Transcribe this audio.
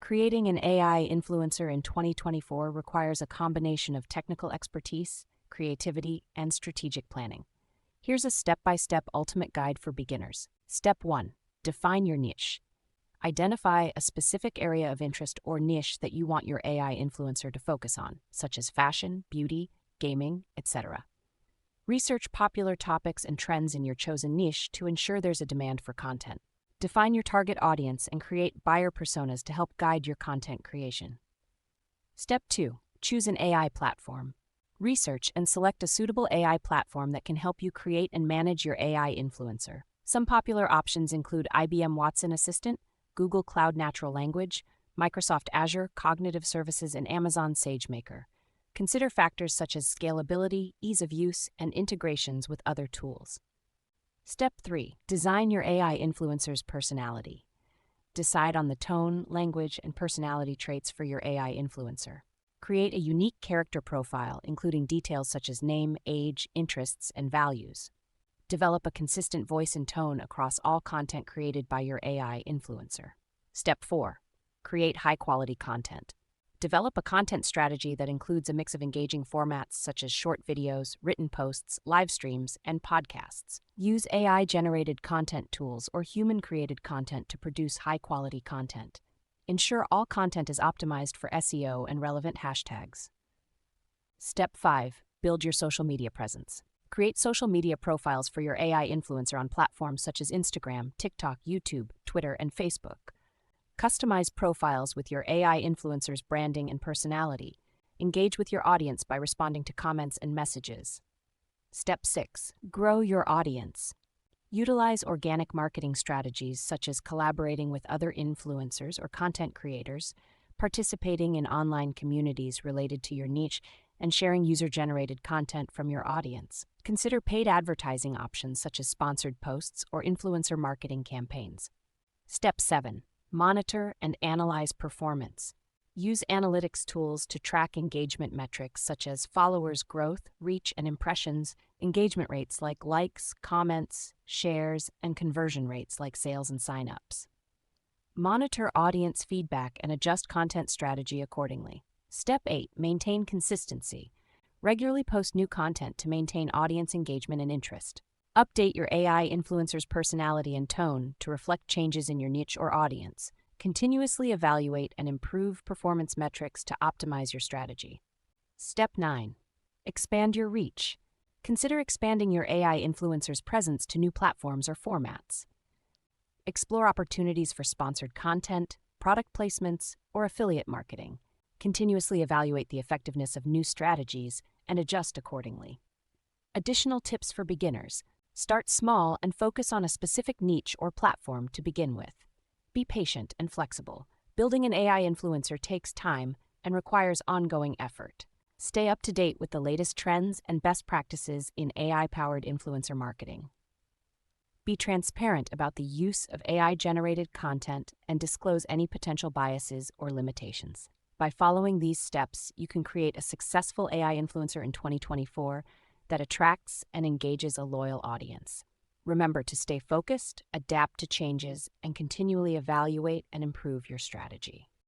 Creating an AI influencer in 2024 requires a combination of technical expertise, creativity, and strategic planning. Here's a step-by-step ultimate guide for beginners. Step 1. Define your niche. Identify a specific area of interest or niche that you want your AI influencer to focus on, such as fashion, beauty, gaming, etc. Research popular topics and trends in your chosen niche to ensure there's a demand for content. Define your target audience and create buyer personas to help guide your content creation. Step 2. Choose an AI platform. Research and select a suitable AI platform that can help you create and manage your AI influencer. Some popular options include IBM Watson Assistant, Google Cloud Natural Language, Microsoft Azure Cognitive Services, and Amazon SageMaker. Consider factors such as scalability, ease of use, and integrations with other tools. Step 3. Design your AI influencer's personality. Decide on the tone, language, and personality traits for your AI influencer. Create a unique character profile, including details such as name, age, interests, and values. Develop a consistent voice and tone across all content created by your AI influencer. Step 4. Create high-quality content. Develop a content strategy that includes a mix of engaging formats such as short videos, written posts, live streams, and podcasts. Use AI-generated content tools or human-created content to produce high-quality content. Ensure all content is optimized for SEO and relevant hashtags. Step 5. Build your social media presence. Create social media profiles for your AI influencer on platforms such as Instagram, TikTok, YouTube, Twitter, and Facebook. Customize profiles with your AI influencer's branding and personality. Engage with your audience by responding to comments and messages. Step 6. Grow your audience. Utilize organic marketing strategies such as collaborating with other influencers or content creators, participating in online communities related to your niche, and sharing user-generated content from your audience. Consider paid advertising options such as sponsored posts or influencer marketing campaigns. Step 7. Monitor and analyze performance. Use analytics tools to track engagement metrics such as followers' growth, reach, and impressions, engagement rates like likes, comments, shares, and conversion rates like sales and sign-ups. Monitor audience feedback and adjust content strategy accordingly. Step 8. Maintain consistency. Regularly post new content to maintain audience engagement and interest. Update your AI influencer's personality and tone to reflect changes in your niche or audience. Continuously evaluate and improve performance metrics to optimize your strategy. Step 9. Expand your reach. Consider expanding your AI influencer's presence to new platforms or formats. Explore opportunities for sponsored content, product placements, or affiliate marketing. Continuously evaluate the effectiveness of new strategies and adjust accordingly. Additional tips for beginners. Start small and focus on a specific niche or platform to begin with. Be patient and flexible. Building an AI influencer takes time and requires ongoing effort. Stay up to date with the latest trends and best practices in AI-powered influencer marketing. Be transparent about the use of AI-generated content and disclose any potential biases or limitations. By following these steps, you can create a successful AI influencer in 2024 that attracts and engages a loyal audience. Remember to stay focused, adapt to changes, and continually evaluate and improve your strategy.